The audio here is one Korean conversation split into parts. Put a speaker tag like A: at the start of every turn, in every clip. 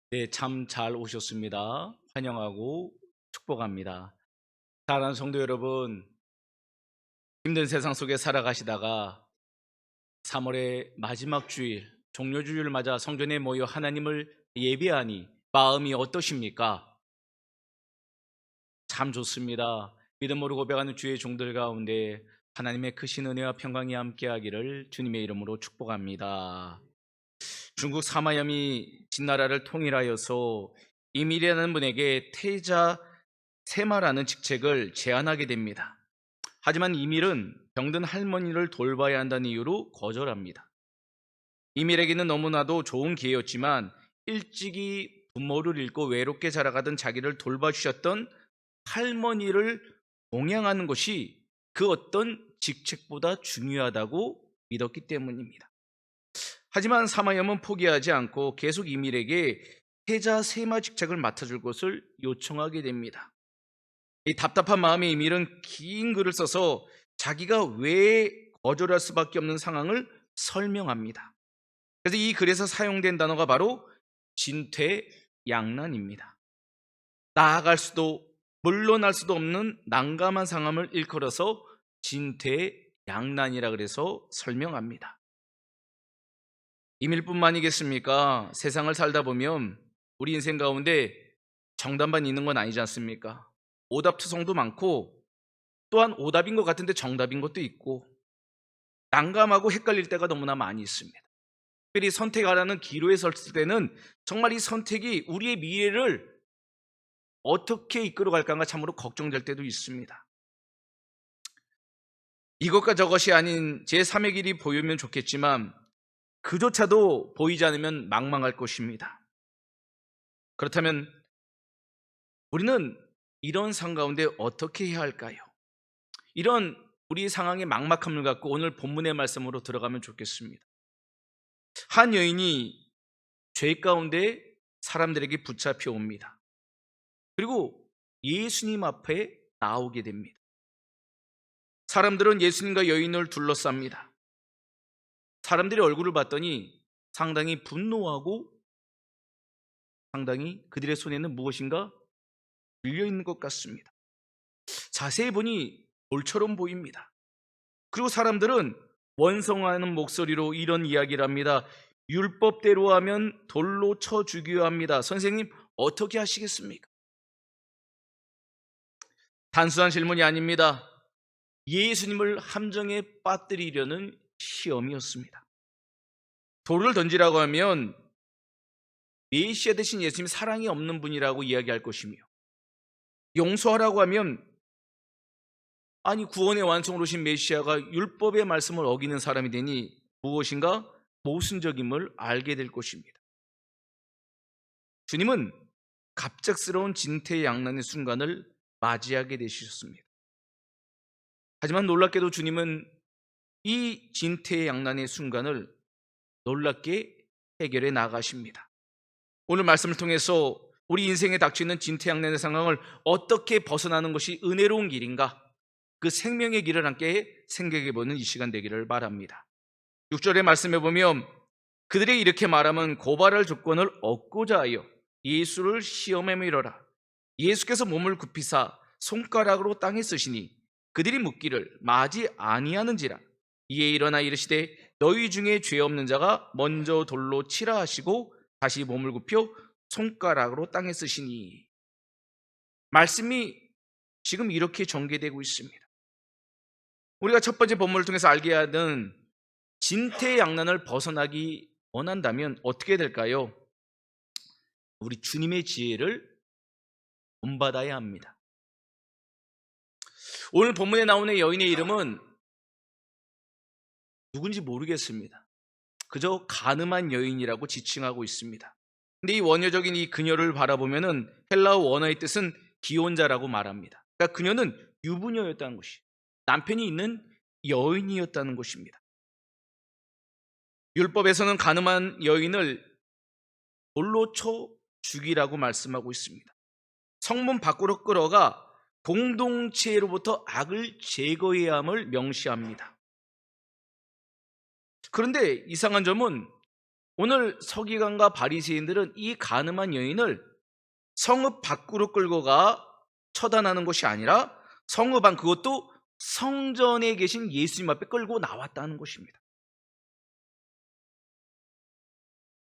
A: 네, 참 잘 오셨습니다. 환영하고 축복합니다. 사랑하는 성도 여러분, 힘든 세상 속에 살아가시다가 3월의 마지막 주일, 종료주일을 맞아 성전에 모여 하나님을 예배하니 마음이 어떠십니까? 참 좋습니다. 믿음으로 고백하는 주의 종들 가운데 하나님의 크신 은혜와 평강이 함께하기를 주님의 이름으로 축복합니다. 중국 사마염이 진나라를 통일하여서 이밀이라는 분에게 태자 세마라는 직책을 제안하게 됩니다. 하지만 이밀은 병든 할머니를 돌봐야 한다는 이유로 거절합니다. 이밀에게는 너무나도 좋은 기회였지만 일찍이 부모를 잃고 외롭게 자라가던 자기를 돌봐주셨던 할머니를 봉양하는 것이 그 어떤 직책보다 중요하다고 믿었기 때문입니다. 하지만 사마염은 포기하지 않고 계속 이밀에게 태자 세마 직책을 맡아줄 것을 요청하게 됩니다. 이 답답한 마음의 이밀은 긴 글을 써서 자기가 왜 거절할 수밖에 없는 상황을 설명합니다. 그래서 이 글에서 사용된 단어가 바로 진퇴양난입니다. 나아갈 수도 물러날 수도 없는 난감한 상황을 일컬어서 진퇴양난이라 그래서 설명합니다. 이밀뿐만이겠습니까? 세상을 살다 보면 우리 인생 가운데 정답만 있는 건 아니지 않습니까? 오답투성도 많고 또한 오답인 것 같은데 정답인 것도 있고 난감하고 헷갈릴 때가 너무나 많이 있습니다. 특별히 선택하라는 기로에 섰을 때는 정말 이 선택이 우리의 미래를 어떻게 이끌어갈까가 참으로 걱정될 때도 있습니다. 이것과 저것이 아닌 제3의 길이 보이면 좋겠지만 그조차도 보이지 않으면 망망할 것입니다. 그렇다면 우리는 이런 상황 가운데 어떻게 해야 할까요? 이런 우리 상황의 막막함을 갖고 오늘 본문의 말씀으로 들어가면 좋겠습니다. 한 여인이 죄 가운데 사람들에게 붙잡혀 옵니다. 그리고 예수님 앞에 나오게 됩니다. 사람들은 예수님과 여인을 둘러쌉니다. 사람들의 얼굴을 봤더니 상당히 분노하고 상당히 그들의 손에는 무엇인가 들려있는 것 같습니다. 자세히 보니 돌처럼 보입니다. 그리고 사람들은 원성하는 목소리로 이런 이야기를 합니다. 율법대로 하면 돌로 쳐 죽여야 합니다. 선생님, 어떻게 하시겠습니까? 단순한 질문이 아닙니다. 예수님을 함정에 빠뜨리려는 시험이었습니다. 돌을 던지라고 하면 메시아 대신 예수님이 사랑이 없는 분이라고 이야기할 것이며, 용서하라고 하면 아니 구원의 완성으로 오신 메시아가 율법의 말씀을 어기는 사람이 되니 무엇인가 모순적임을 알게 될 것입니다. 주님은 갑작스러운 진퇴양난의 순간을 맞이하게 되셨습니다. 하지만 놀랍게도 주님은 이 진퇴양난의 순간을 놀랍게 해결해 나가십니다. 오늘 말씀을 통해서 우리 인생에 닥치는 진퇴양난의 상황을 어떻게 벗어나는 것이 은혜로운 길인가, 그 생명의 길을 함께 생각해보는 이 시간 되기를 바랍니다. 6절의 말씀에 보면 그들이 이렇게 말하면 고발할 조건을 얻고자 하여 예수를 시험에 밀어라. 예수께서 몸을 굽히사 손가락으로 땅에 쓰시니 그들이 묻기를 마지 아니하는지라. 이에 일어나 이르시되 너희 중에 죄 없는 자가 먼저 돌로 치라 하시고 다시 몸을 굽혀 손가락으로 땅에 쓰시니. 말씀이 지금 이렇게 전개되고 있습니다. 우리가 첫 번째 본문을 통해서 알게 하는 진퇴양난을 벗어나기 원한다면 어떻게 될까요? 우리 주님의 지혜를 본받아야 합니다. 오늘 본문에 나오는 여인의 이름은 누군지 모르겠습니다. 그저 가늠한 여인이라고 지칭하고 있습니다. 근데 이 원어적인 이 그녀를 바라보면은 헬라어 원어의 뜻은 기혼자라고 말합니다. 그러니까 그녀는 유부녀였다는 것이, 남편이 있는 여인이었다는 것입니다. 율법에서는 가늠한 여인을 돌로 쳐 죽이라고 말씀하고 있습니다. 성문 밖으로 끌어가 공동체로부터 악을 제거해야 함을 명시합니다. 그런데 이상한 점은 오늘 서기관과 바리새인들은 이 가늠한 여인을 성읍 밖으로 끌고 가 처단하는 것이 아니라 성읍 안, 그것도 성전에 계신 예수님 앞에 끌고 나왔다는 것입니다.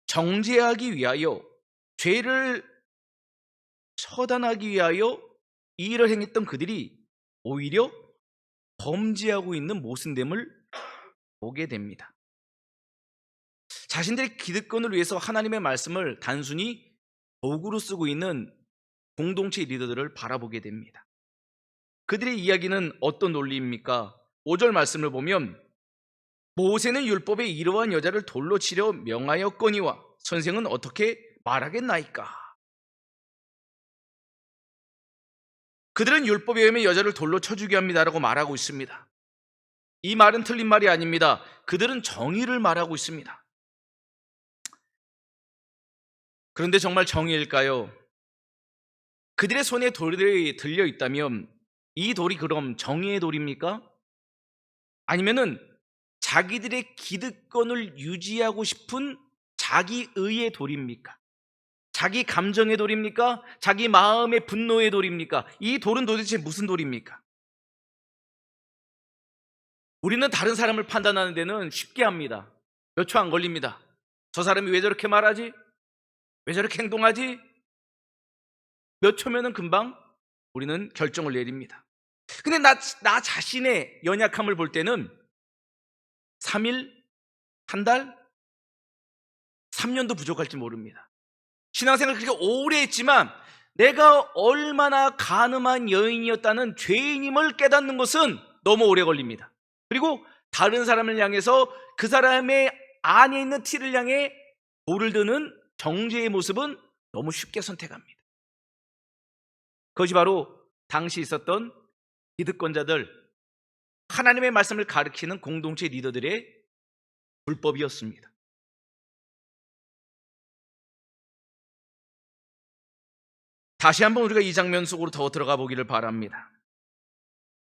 A: 정죄하기 위하여, 죄를 처단하기 위하여 이 일을 행했던 그들이 오히려 범죄하고 있는 모순됨을 보게 됩니다. 자신들의 기득권을 위해서 하나님의 말씀을 단순히 도구로 쓰고 있는 공동체 리더들을 바라보게 됩니다. 그들의 이야기는 어떤 논리입니까? 5절 말씀을 보면 모세는 율법에 이러한 여자를 돌로 치려 명하였거니와 선생은 어떻게 말하겠나이까? 그들은 율법에 의하면 여자를 돌로 쳐주게 합니다라고 말하고 있습니다. 이 말은 틀린 말이 아닙니다. 그들은 정의를 말하고 있습니다. 그런데 정말 정의일까요? 그들의 손에 돌이 들려 있다면 이 돌이 그럼 정의의 돌입니까? 아니면은 자기들의 기득권을 유지하고 싶은 자기의의 돌입니까? 자기 감정의 돌입니까? 자기 마음의 분노의 돌입니까? 이 돌은 도대체 무슨 돌입니까? 우리는 다른 사람을 판단하는 데는 쉽게 합니다. 몇 초 안 걸립니다. 저 사람이 왜 저렇게 말하지? 왜 저렇게 행동하지? 몇 초면은 금방 우리는 결정을 내립니다. 근데 나 자신의 연약함을 볼 때는 3일, 한 달, 3년도 부족할지 모릅니다. 신앙생활 그렇게 오래 했지만 내가 얼마나 간음한 여인이었다는 죄인임을 깨닫는 것은 너무 오래 걸립니다. 그리고 다른 사람을 향해서 그 사람의 안에 있는 티를 향해 돌을 드는 정죄의 모습은 너무 쉽게 선택합니다. 그것이 바로 당시 있었던 기득권자들, 하나님의 말씀을 가르치는 공동체 리더들의 불법이었습니다. 다시 한번 우리가 이 장면 속으로 더 들어가 보기를 바랍니다.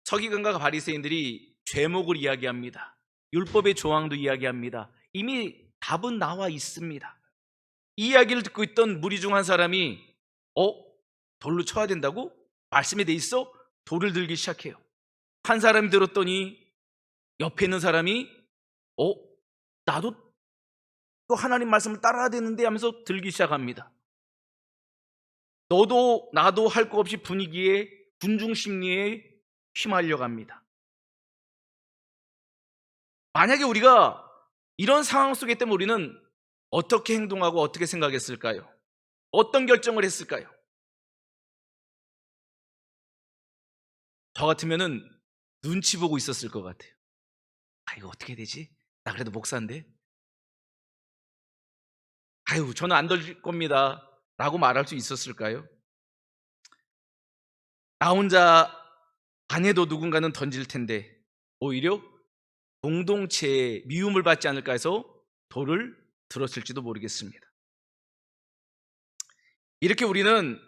A: 서기관과 바리새인들이 죄목을 이야기합니다. 율법의 조항도 이야기합니다. 이미 답은 나와 있습니다. 이 이야기를 듣고 있던 무리 중 한 사람이 돌로 쳐야 된다고? 말씀에 돼 있어? 돌을 들기 시작해요. 한 사람이 들었더니 옆에 있는 사람이 나도 또 하나님 말씀을 따라야 되는데 하면서 들기 시작합니다. 너도 나도 할 거 없이 분위기에, 군중 심리에 휘말려 갑니다. 만약에 우리가 이런 상황 속에 있다면 우리는 어떻게 행동하고 어떻게 생각했을까요? 어떤 결정을 했을까요? 저 같으면은 눈치 보고 있었을 것 같아요. 이거 어떻게 되지? 나 그래도 목사인데. 저는 안 던질 겁니다 라고 말할 수 있었을까요? 나 혼자 안 해도 누군가는 던질 텐데 오히려 공동체에 미움을 받지 않을까 해서 돌을 들었을지도 모르겠습니다. 이렇게 우리는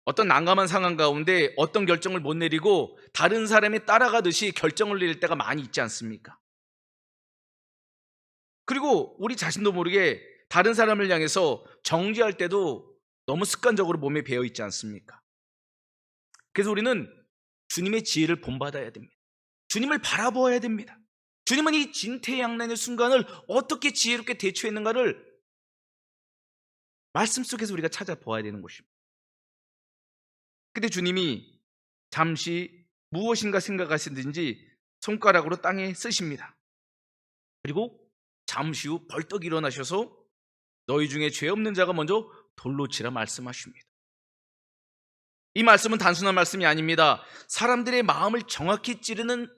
A: 어떤 난감한 상황 가운데 어떤 결정을 못 내리고 다른 사람에 따라가듯이 결정을 내릴 때가 많이 있지 않습니까? 그리고 우리 자신도 모르게 다른 사람을 향해서 정죄할 때도 너무 습관적으로 몸에 배어 있지 않습니까? 그래서 우리는 주님의 지혜를 본받아야 됩니다. 주님을 바라보아야 됩니다. 주님은 이 진퇴양난의 순간을 어떻게 지혜롭게 대처했는가를 말씀 속에서 우리가 찾아보아야 되는 것입니다. 근데 주님이 잠시 무엇인가 생각하시든지 손가락으로 땅에 쓰십니다. 그리고 잠시 후 벌떡 일어나셔서 너희 중에 죄 없는 자가 먼저 돌로 치라 말씀하십니다. 이 말씀은 단순한 말씀이 아닙니다. 사람들의 마음을 정확히 찌르는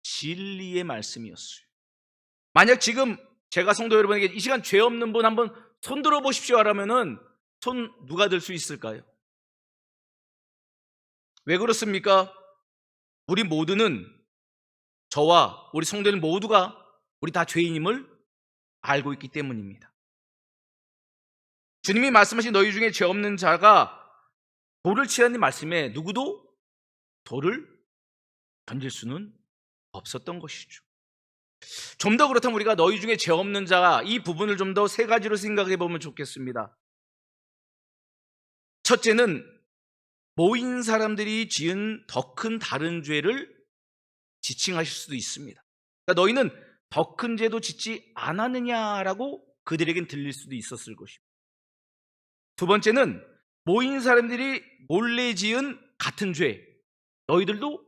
A: 진리의 말씀이었어요. 만약 지금 제가 성도 여러분에게 이 시간 죄 없는 분 한번 손 들어 보십시오 하라면은 손 누가 들 수 있을까요? 왜 그렇습니까? 우리 모두는, 저와 우리 성도들 모두가 우리 다 죄인임을 알고 있기 때문입니다. 주님이 말씀하신 너희 중에 죄 없는 자가 돌을 치라는 말씀에 누구도 돌을 던질 수는 없었던 것이죠. 좀 더 그렇다면 우리가 너희 중에 죄 없는 자, 이 부분을 좀 더 세 가지로 생각해 보면 좋겠습니다. 첫째는 모인 사람들이 지은 더 큰 다른 죄를 지칭하실 수도 있습니다. 그러니까 너희는 더 큰 죄도 짓지 않았느냐라고 그들에겐 들릴 수도 있었을 것입니다. 두 번째는 모인 사람들이 몰래 지은 같은 죄, 너희들도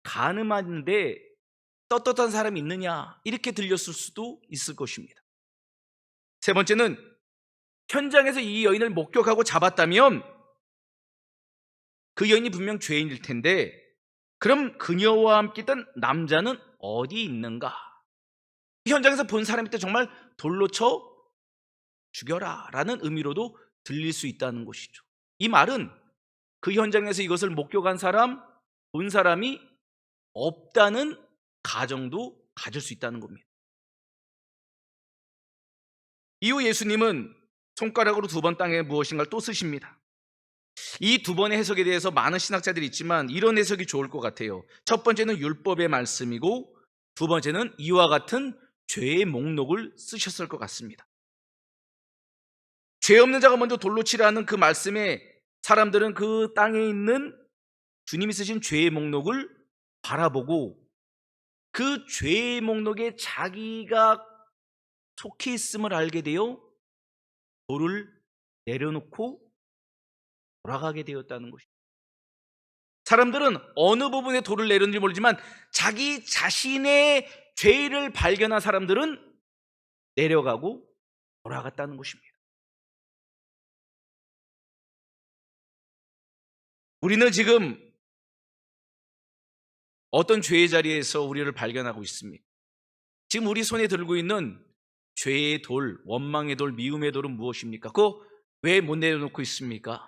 A: 간음하는데 떳떳한 사람이 있느냐, 이렇게 들렸을 수도 있을 것입니다. 세 번째는 현장에서 이 여인을 목격하고 잡았다면 그 여인이 분명 죄인일 텐데 그럼 그녀와 함께 있던 남자는 어디 있는가? 현장에서 본 사람일 때 정말 돌로 쳐 죽여라 라는 의미로도 들릴 수 있다는 것이죠. 이 말은 그 현장에서 이것을 목격한 사람, 본 사람이 없다는 가정도 가질 수 있다는 겁니다. 이후 예수님은 손가락으로 두 번 땅에 무엇인가를 또 쓰십니다. 이 두 번의 해석에 대해서 많은 신학자들이 있지만 이런 해석이 좋을 것 같아요. 첫 번째는 율법의 말씀이고 두 번째는 이와 같은 죄의 목록을 쓰셨을 것 같습니다. 죄 없는 자가 먼저 돌로 치라는 그 말씀에 사람들은 그 땅에 있는 주님이 쓰신 죄의 목록을 바라보고 그 죄의 목록에 자기가 속해 있음을 알게 되어 돌을 내려놓고 돌아가게 되었다는 것입니다. 사람들은 어느 부분에 돌을 내렸는지 모르지만 자기 자신의 죄를 발견한 사람들은 내려가고 돌아갔다는 것입니다. 우리는 지금 어떤 죄의 자리에서 우리를 발견하고 있습니까? 지금 우리 손에 들고 있는 죄의 돌, 원망의 돌, 미움의 돌은 무엇입니까? 그거 왜 못 내려놓고 있습니까?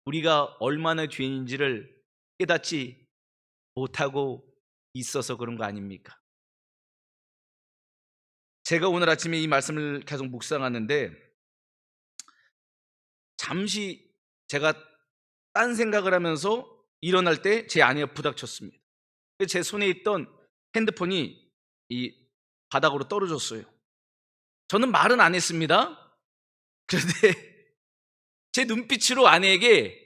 A: 우리가 얼마나 죄인인지를 깨닫지 못하고 있어서 그런 거 아닙니까? 제가 오늘 아침에 이 말씀을 계속 묵상하는데 잠시 제가 딴 생각을 하면서 일어날 때 제 아내가 부닥쳤습니다. 제 손에 있던 핸드폰이 이 바닥으로 떨어졌어요. 저는 말은 안 했습니다. 그런데 제 눈빛으로 아내에게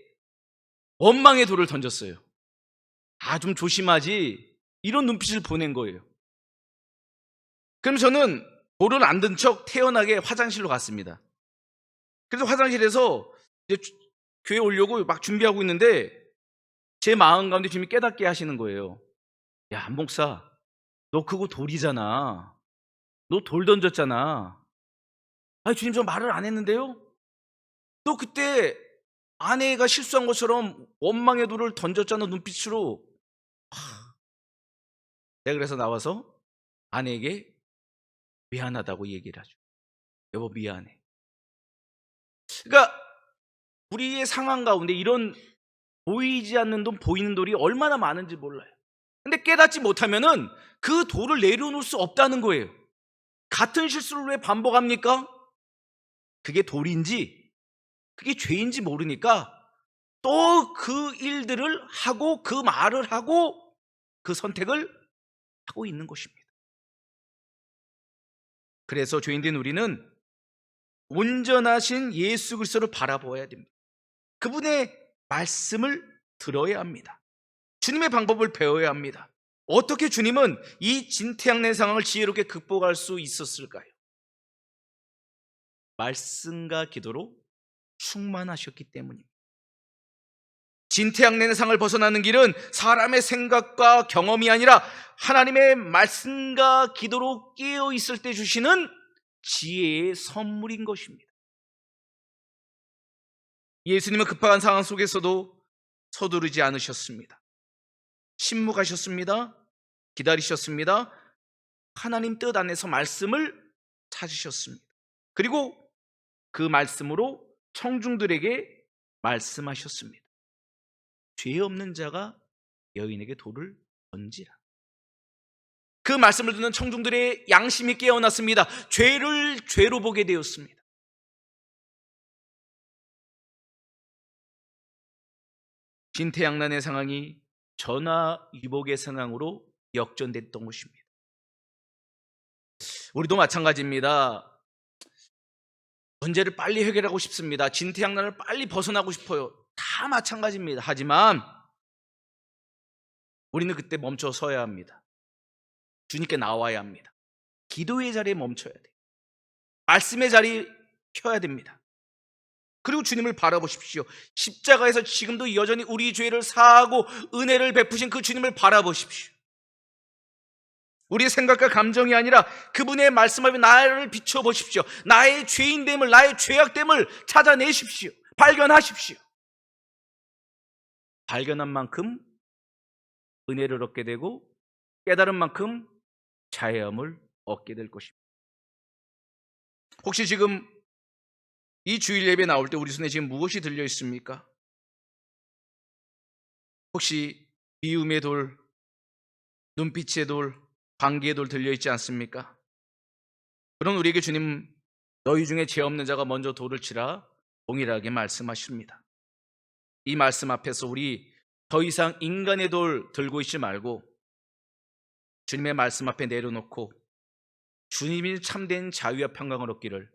A: 원망의 돌을 던졌어요. 아, 좀 조심하지, 이런 눈빛을 보낸 거예요. 그럼 저는 돌을 안 든 척 태연하게 화장실로 갔습니다. 그래서 화장실에서 이제 교회 오려고 막 준비하고 있는데 제 마음 가운데 주님이 깨닫게 하시는 거예요. 야, 안 목사, 너 그거 돌이잖아. 너 돌 던졌잖아. 아니, 주님, 저 말을 안 했는데요? 너 그때 아내가 실수한 것처럼 원망의 돌을 던졌잖아, 눈빛으로. 내가 그래서 나와서 아내에게 미안하다고 얘기를 하죠. 여보, 미안해. 그러니까 우리의 상황 가운데 이런 보이지 않는 돈, 보이는 돌이 얼마나 많은지 몰라요. 근데 깨닫지 못하면은 그 돌을 내려놓을 수 없다는 거예요. 같은 실수를 왜 반복합니까? 그게 돌인지 그게 죄인지 모르니까 또 그 일들을 하고 그 말을 하고 그 선택을 하고 있는 것입니다. 그래서 죄인된 우리는 온전하신 예수 그리스도를 바라보아야 됩니다. 그분의 말씀을 들어야 합니다. 주님의 방법을 배워야 합니다. 어떻게 주님은 이 진퇴양난 상황을 지혜롭게 극복할 수 있었을까요? 말씀과 기도로 충만하셨기 때문입니다. 진퇴양난의 상을 벗어나는 길은 사람의 생각과 경험이 아니라 하나님의 말씀과 기도로 깨어 있을 때 주시는 지혜의 선물인 것입니다. 예수님은 급박한 상황 속에서도 서두르지 않으셨습니다. 침묵하셨습니다. 기다리셨습니다. 하나님 뜻 안에서 말씀을 찾으셨습니다. 그리고 그 말씀으로 청중들에게 말씀하셨습니다. 죄 없는 자가 여인에게 돌을 던지라. 그 말씀을 듣는 청중들의 양심이 깨어났습니다. 죄를 죄로 보게 되었습니다. 진퇴양난의 상황이 전화위복의 상황으로 역전됐던 것입니다. 우리도 마찬가지입니다. 문제를 빨리 해결하고 싶습니다. 진퇴양난을 빨리 벗어나고 싶어요. 다 마찬가지입니다. 하지만 우리는 그때 멈춰 서야 합니다. 주님께 나와야 합니다. 기도의 자리에 멈춰야 돼요. 말씀의 자리에 펴야 됩니다. 그리고 주님을 바라보십시오. 십자가에서 지금도 여전히 우리 죄를 사하고 은혜를 베푸신 그 주님을 바라보십시오. 우리의 생각과 감정이 아니라 그분의 말씀 앞에 나를 비춰보십시오. 나의 죄인됨을, 나의 죄악됨을 찾아내십시오. 발견하십시오. 발견한 만큼 은혜를 얻게 되고 깨달은 만큼 자유함을 얻게 될 것입니다. 혹시 지금 이 주일 예배 나올 때 우리 손에 지금 무엇이 들려 있습니까? 혹시 미움의 돌, 눈빛의 돌, 관계의 돌 들려 있지 않습니까? 그럼 우리에게 주님, 너희 중에 죄 없는 자가 먼저 돌을 치라 동일하게 말씀하십니다. 이 말씀 앞에서 우리 더 이상 인간의 돌 들고 있지 말고 주님의 말씀 앞에 내려놓고 주님이 참된 자유와 평강을 얻기를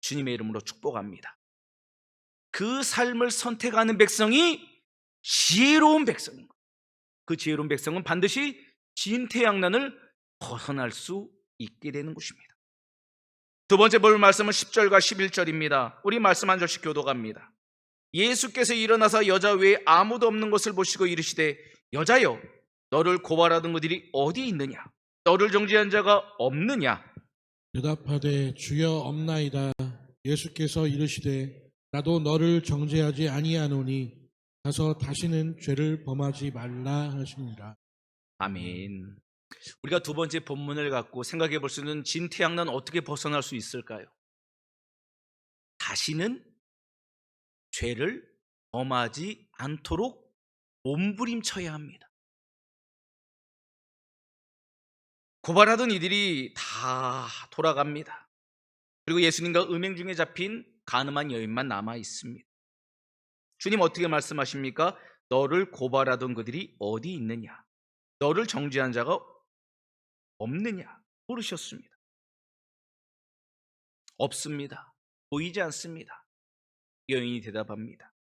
A: 주님의 이름으로 축복합니다. 그 삶을 선택하는 백성이 지혜로운 백성입니다. 그 지혜로운 백성은 반드시 진퇴양난을 벗어날 수 있게 되는 것입니다. 두 번째 볼 말씀은 10절과 11절입니다. 우리 말씀 한 절씩 교독합니다. 예수께서 일어나서 여자 외에 아무도 없는 것을 보시고 이르시되 여자여 너를 고발하던 그들이 어디 있느냐? 너를 정죄한 자가 없느냐?
B: 대답하되 주여 없나이다. 예수께서 이르시되 나도 너를 정죄하지 아니하노니 가서 다시는 죄를 범하지 말라 하십니다.
A: 아멘. 우리가 두 번째 본문을 갖고 생각해 볼 수 있는 진퇴양난 어떻게 벗어날 수 있을까요? 다시는 죄를 범하지 않도록 몸부림쳐야 합니다. 고발하던 이들이 다 돌아갑니다. 그리고 예수님과 음행 중에 잡힌 간음한 여인만 남아 있습니다. 주님 어떻게 말씀하십니까? 너를 고발하던 그들이 어디 있느냐? 너를 정죄한 자가 없느냐? 물으셨습니다. 없습니다. 보이지 않습니다. 여인이 대답합니다.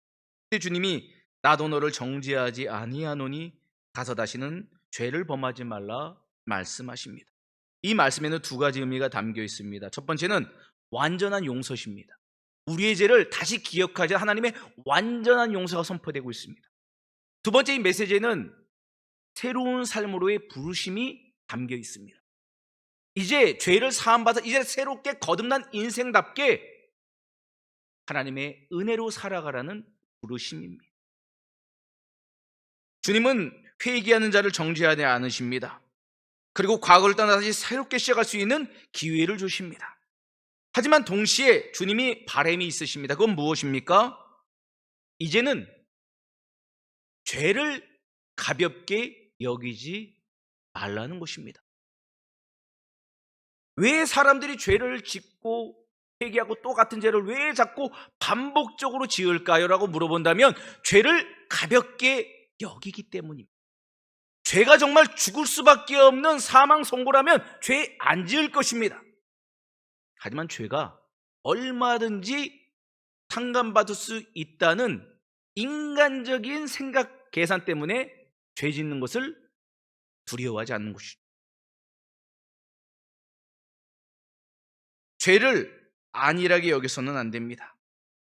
A: 그때 주님이 나도 너를 정죄하지 아니하노니 가서 다시는 죄를 범하지 말라 말씀하십니다. 이 말씀에는 두 가지 의미가 담겨 있습니다. 첫 번째는 완전한 용서십니다. 우리의 죄를 다시 기억하자 하나님의 완전한 용서가 선포되고 있습니다. 두 번째 이 메시지에는 새로운 삶으로의 부르심이 담겨 있습니다. 이제 죄를 사함받아 이제 새롭게 거듭난 인생답게 하나님의 은혜로 살아가라는 부르심입니다. 주님은 회개하는 자를 정죄하지 않으십니다. 그리고 과거를 떠나 다시 새롭게 시작할 수 있는 기회를 주십니다. 하지만 동시에 주님이 바람이 있으십니다. 그건 무엇입니까? 이제는 죄를 가볍게 여기지 말라는 것입니다. 왜 사람들이 죄를 짓고 회개하고 또 같은 죄를 왜 자꾸 반복적으로 지을까요? 라고 물어본다면 죄를 가볍게 여기기 때문입니다. 죄가 정말 죽을 수밖에 없는 사망 선고라면 죄 안 지을 것입니다. 하지만 죄가 얼마든지 상감받을 수 있다는 인간적인 생각 계산 때문에 죄 짓는 것을 두려워하지 않는 것이죠. 죄를 안일하게 여겨서는 안 됩니다.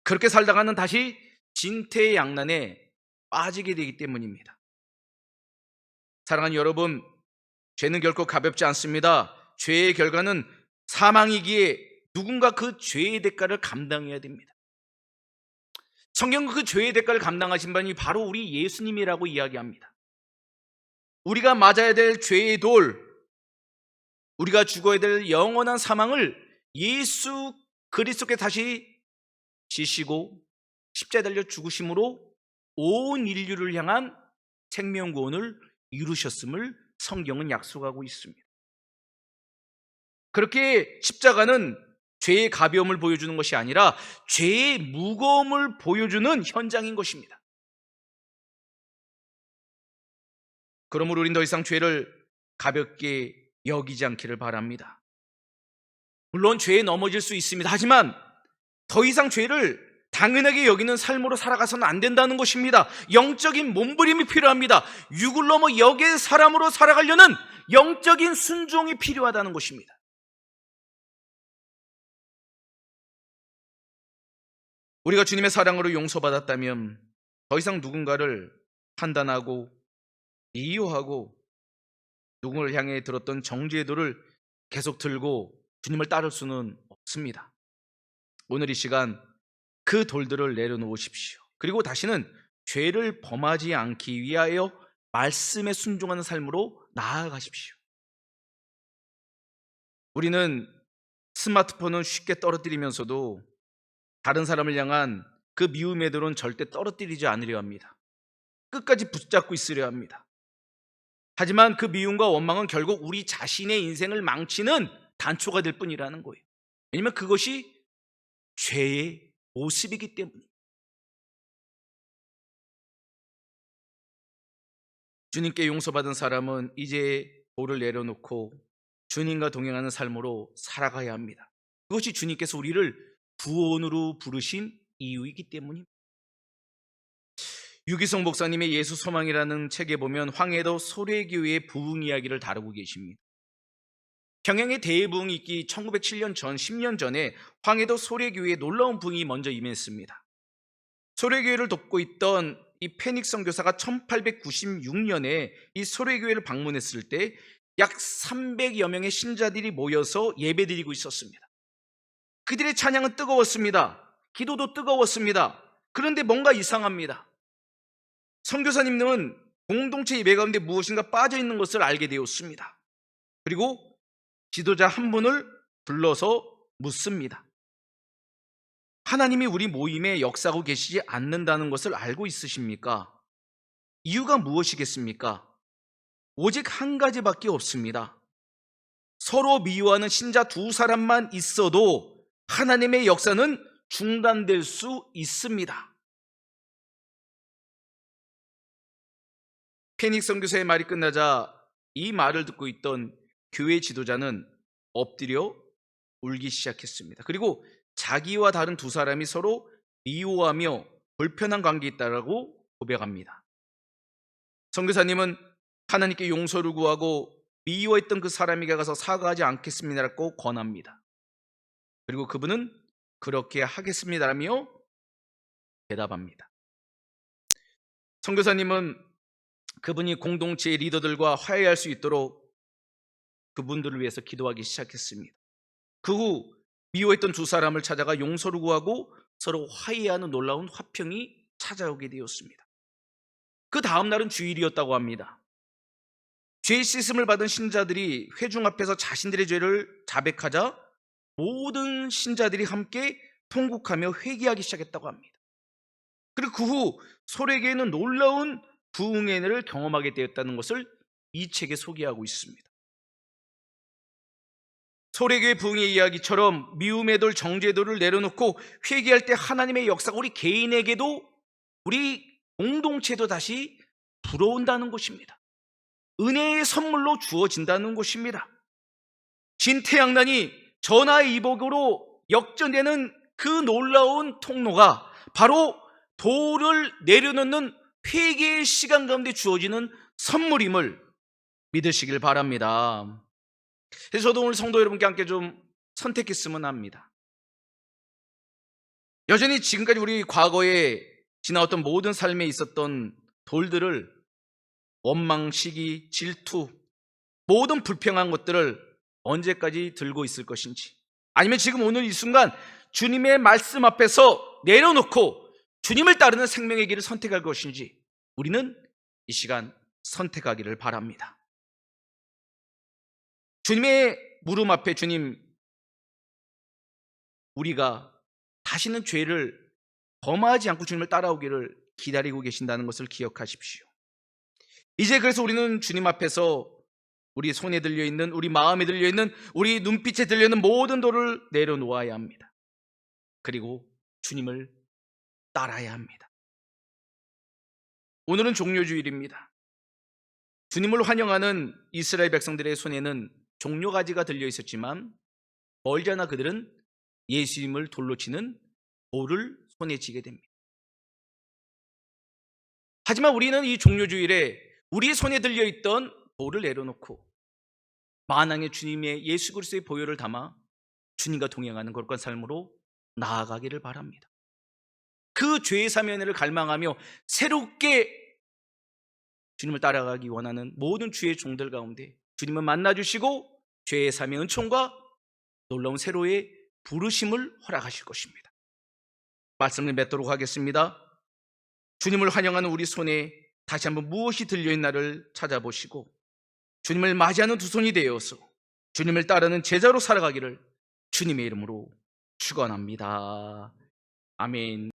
A: 그렇게 살다가는 다시 진퇴양난에 빠지게 되기 때문입니다. 사랑하는 여러분, 죄는 결코 가볍지 않습니다. 죄의 결과는 사망이기에 누군가 그 죄의 대가를 감당해야 됩니다. 성경은 그 죄의 대가를 감당하신 분이 바로 우리 예수님이라고 이야기합니다. 우리가 맞아야 될 죄의 돌, 우리가 죽어야 될 영원한 사망을 예수 그리스도께 다시 지시고 십자가에 달려 죽으심으로 온 인류를 향한 생명구원을 이루셨음을 성경은 약속하고 있습니다. 그렇게 십자가는 죄의 가벼움을 보여주는 것이 아니라 죄의 무거움을 보여주는 현장인 것입니다. 그러므로 우리는 더 이상 죄를 가볍게 여기지 않기를 바랍니다. 물론 죄에 넘어질 수 있습니다. 하지만 더 이상 죄를 당연하게 여기는 삶으로 살아가서는 안 된다는 것입니다. 영적인 몸부림이 필요합니다. 육을 넘어 역의 사람으로 살아가려는 영적인 순종이 필요하다는 것입니다. 우리가 주님의 사랑으로 용서받았다면 더 이상 누군가를 판단하고 이유하고 누군가를 향해 들었던 정죄도를 계속 들고 주님을 따를 수는 없습니다. 오늘 이 시간 그 돌들을 내려놓으십시오. 그리고 다시는 죄를 범하지 않기 위하여 말씀에 순종하는 삶으로 나아가십시오. 우리는 스마트폰은 쉽게 떨어뜨리면서도 다른 사람을 향한 그 미움의 돌은 절대 떨어뜨리지 않으려 합니다. 끝까지 붙잡고 있으려 합니다. 하지만 그 미움과 원망은 결국 우리 자신의 인생을 망치는 단초가 될 뿐이라는 거예요. 왜냐하면 그것이 죄의 모습이기 때문입니다. 주님께 용서받은 사람은 이제 돌을 내려놓고 주님과 동행하는 삶으로 살아가야 합니다. 그것이 주님께서 우리를 구원으로 부르신 이유이기 때문입니다. 유기성 목사님의 예수 소망이라는 책에 보면 황해도 소래교회의 부흥 이야기를 다루고 계십니다. 평양의 대부흥이 있기 1907년 전 10년 전에 황해도 소래교회에 놀라운 부흥이 먼저 임했습니다. 소래교회를 돕고 있던 이 페닉 선교사가 1896년에 이 소래교회를 방문했을 때 약 300여 명의 신자들이 모여서 예배드리고 있었습니다. 그들의 찬양은 뜨거웠습니다. 기도도 뜨거웠습니다. 그런데 뭔가 이상합니다. 선교사님은 공동체 예배 가운데 무엇인가 빠져 있는 것을 알게 되었습니다. 그리고 지도자 한 분을 불러서 묻습니다. 하나님이 우리 모임에 역사하고 계시지 않는다는 것을 알고 있으십니까? 이유가 무엇이겠습니까? 오직 한 가지밖에 없습니다. 서로 미워하는 신자 두 사람만 있어도 하나님의 역사는 중단될 수 있습니다. 페닉 선교사의 말이 끝나자 이 말을 듣고 있던 교회 지도자는 엎드려 울기 시작했습니다. 그리고 자기와 다른 두 사람이 서로 미워하며 불편한 관계에 있다고 고백합니다. 선교사님은 하나님께 용서를 구하고 미워했던 그 사람에게 가서 사과하지 않겠습니다라고 권합니다. 그리고 그분은 그렇게 하겠습니다라며 대답합니다. 선교사님은 그분이 공동체의 리더들과 화해할 수 있도록 그분들을 위해서 기도하기 시작했습니다. 그 후 미워했던 두 사람을 찾아가 용서를 구하고 서로 화해하는 놀라운 화평이 찾아오게 되었습니다. 그 다음 날은 주일이었다고 합니다. 죄 씻음을 받은 신자들이 회중 앞에서 자신들의 죄를 자백하자 모든 신자들이 함께 통곡하며 회개하기 시작했다고 합니다. 그리고 그 후 소래교회는 놀라운 부흥의 은혜를 경험하게 되었다는 것을 이 책에 소개하고 있습니다. 소래교회 부흥의 이야기처럼 미움의 돌, 정죄의 돌을 내려놓고 회개할 때 하나님의 역사가 우리 개인에게도 우리 공동체도 다시 불어온다는 것입니다. 은혜의 선물로 주어진다는 것입니다. 진태양난이 전하의 이복으로 역전되는 그 놀라운 통로가 바로 돌을 내려놓는 회개의 시간 가운데 주어지는 선물임을 믿으시길 바랍니다. 그래서 저도 오늘 성도 여러분께 함께 좀 선택했으면 합니다. 여전히 지금까지 우리 과거에 지나왔던 모든 삶에 있었던 돌들을 원망, 시기, 질투, 모든 불평한 것들을 언제까지 들고 있을 것인지, 아니면 지금 오늘 이 순간 주님의 말씀 앞에서 내려놓고 주님을 따르는 생명의 길을 선택할 것인지 우리는 이 시간 선택하기를 바랍니다. 주님의 물음 앞에 주님, 우리가 다시는 죄를 범하지 않고 주님을 따라오기를 기다리고 계신다는 것을 기억하십시오. 이제 그래서 우리는 주님 앞에서 우리 손에 들려있는, 우리 마음에 들려있는, 우리 눈빛에 들려있는 모든 돌을 내려놓아야 합니다. 그리고 주님을 따라야 합니다. 오늘은 종려주일입니다. 주님을 환영하는 이스라엘 백성들의 손에는 종려가지가 들려 있었지만 멀지 않아 그들은 예수님을 돌로 치는 돌을 손에 쥐게 됩니다. 하지만 우리는 이 종료주일에 우리 손에 들려있던 돌을 내려놓고 만왕의 주님의 예수 그리스도의 보혈을 담아 주님과 동행하는 거룩한 삶으로 나아가기를 바랍니다. 그 죄의 사면을 갈망하며 새롭게 주님을 따라가기 원하는 모든 주의 종들 가운데 주님은 만나주시고 죄의 사면 은총과 놀라운 새로의 부르심을 허락하실 것입니다. 말씀을 맺도록 하겠습니다. 주님을 환영하는 우리 손에 다시 한번 무엇이 들려있나를 찾아보시고 주님을 맞이하는 두 손이 되어서 주님을 따르는 제자로 살아가기를 주님의 이름으로 축원합니다. 아멘.